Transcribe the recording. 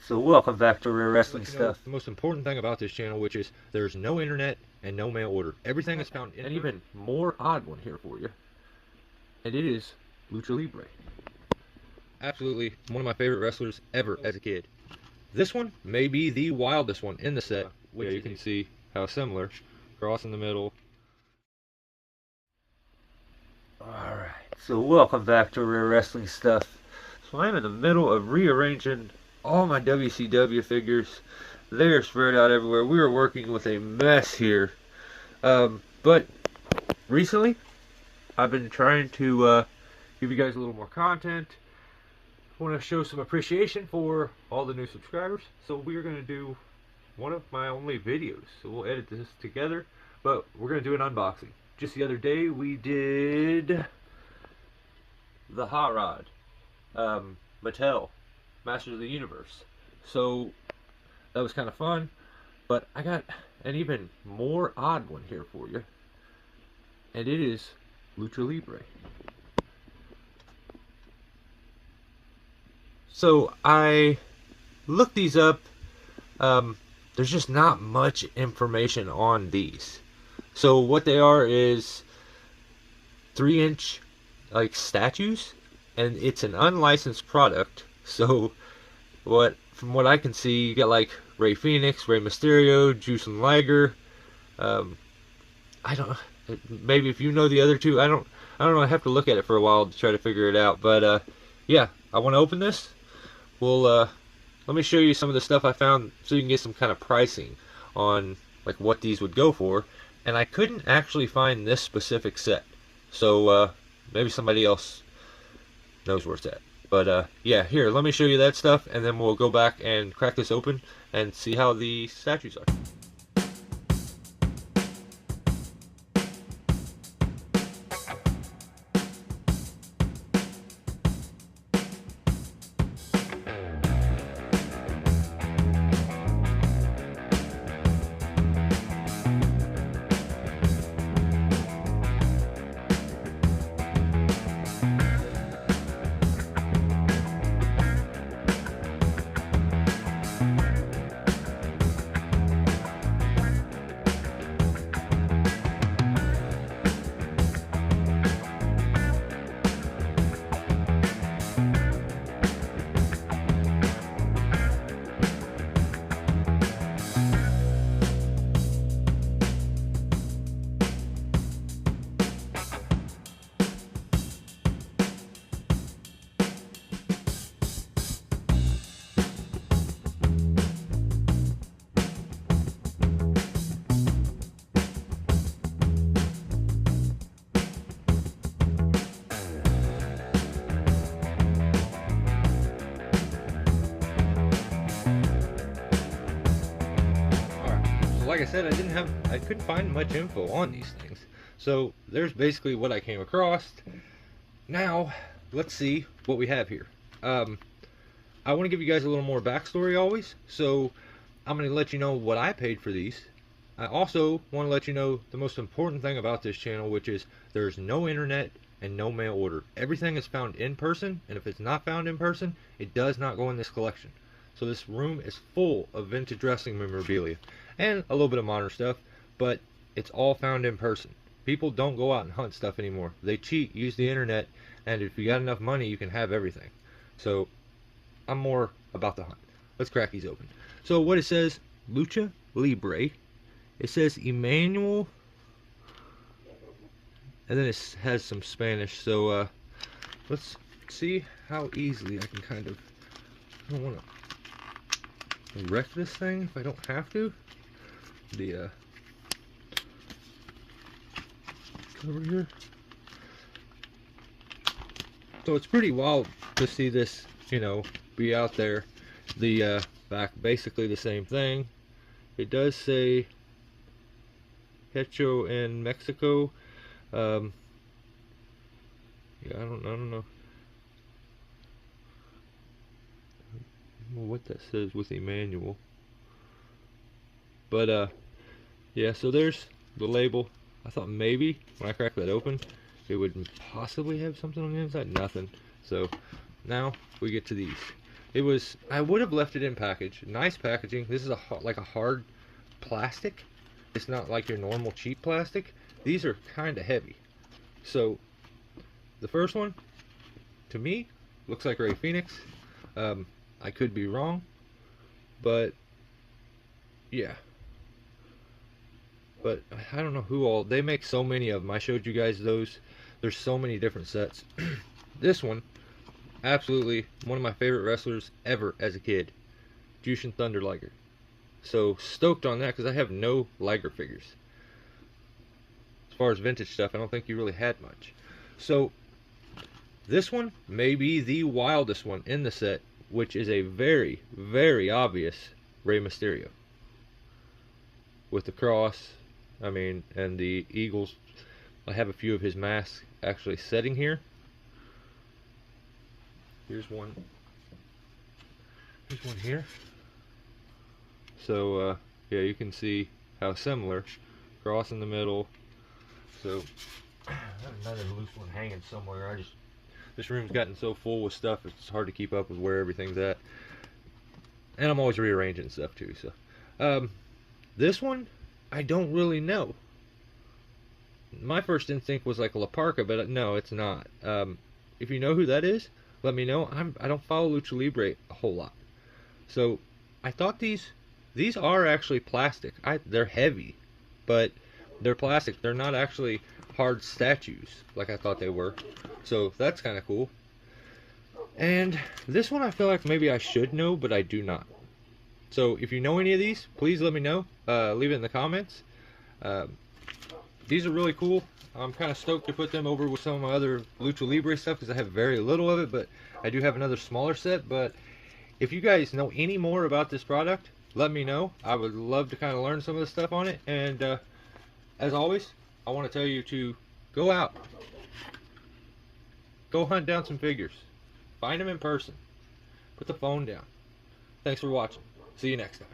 So welcome back to Rare Wrestling Stuff. The most important thing about this channel, which is there's no internet and no mail order. Everything is found in... An even more odd one here for you. And it is Lucha Libre. Absolutely one of my favorite wrestlers ever as a kid. This one may be the wildest one in the set. Which you can see how similar. Cross in the middle. Alright, so welcome back to Rare Wrestling Stuff. So I'm in the middle of rearranging all my WCW figures. They're spread out everywhere. We are working with a mess here. But recently, I've been trying to give you guys a little more content. I want to show some appreciation for all the new subscribers. So we're going to do one of my only videos. So we'll edit this together. But we're going to do an unboxing. Just the other day, we did the Hot Rod, Mattel, Masters of the Universe. So that was kind of fun, but I got an even more odd one here for you, and it is Lucha Libre. So I looked these up. There's just not much information on these. So what they are is 3-inch like statues, and it's an unlicensed product. So from what I can see, you got like Rey Fenix, Rey Mysterio, Juice and Liger. I don't, maybe if you know the other two, I don't know. I have to look at it for a while to try to figure it out. But yeah, I want to open this. We'll let me show you some of the stuff I found so you can get some kind of pricing on like what these would go for. And I couldn't actually find this specific set, so maybe somebody else knows where it's at. But yeah, here, let me show you that stuff, and then we'll go back and crack this open and see how the statues are. Like I said, I couldn't find much info on these things. So there's basically what I came across. Now, let's see what we have here. I want to give you guys a little more backstory always. So I'm going to let you know what I paid for these. I also want to let you know the most important thing about this channel, which is there's no internet and no mail order. Everything is found in person, and if it's not found in person, it does not go in this collection. So this room is full of vintage wrestling memorabilia and a little bit of modern stuff, but it's all found in person. People don't go out and hunt stuff anymore. They cheat, use the internet, and if you got enough money, you can have everything. So I'm more about the hunt. Let's crack these open. So what it says, Lucha Libre. It says Emmanuel, and then it has some Spanish. So let's see how easily I can kind of, I don't want to wreck this thing if I don't have to. The cover here. So it's pretty wild to see this, you know, be out there. The back, basically the same thing. It does say Hecho in Mexico. Yeah, I don't know what that says with Emmanuel. But yeah, so there's the label. I thought maybe when I cracked that open it would possibly have something on the inside. Nothing. So now we get to these. I would have left it in package. Nice packaging. This is like a hard plastic. It's not like your normal cheap plastic. These are kind of heavy. So the first one, to me, looks like Ray Phoenix. I could be wrong, but yeah. But I don't know who all, they make so many of them. I showed you guys those. There's so many different sets. This one, absolutely one of my favorite wrestlers ever as a kid, Jushin Thunder Liger. So stoked on that because I have no Liger figures. As far as vintage stuff, I don't think you really had much. So this one may be the wildest one in the set, which is a very, very obvious Rey Mysterio. With the cross, I mean, and the eagles. I have a few of his masks actually setting here. Here's one. Here's one here. So, yeah, you can see how similar. Cross in the middle. So, I have another loose one hanging somewhere. This room's gotten so full with stuff, it's hard to keep up with where everything's at. And I'm always rearranging stuff too, so. This one, I don't really know. My first instinct was like a La Parka, but no, it's not. If you know who that is, let me know. I don't follow Lucha Libre a whole lot. So, I thought these are actually plastic. They're heavy, but they're plastic. They're not actually hard statues like I thought they were. So that's kind of cool. And this one I feel like maybe I should know, but I do not. So if you know any of these, please let me know. Leave it in the comments. These are really cool. I'm kind of stoked to put them over with some of my other Lucha Libre stuff because I have very little of it, but I do have another smaller set. But if you guys know any more about this product, let me know. I would love to kind of learn some of the stuff on it. And as always, I want to tell you to go out. Go hunt down some figures. Find them in person. Put the phone down. Thanks for watching. See you next time.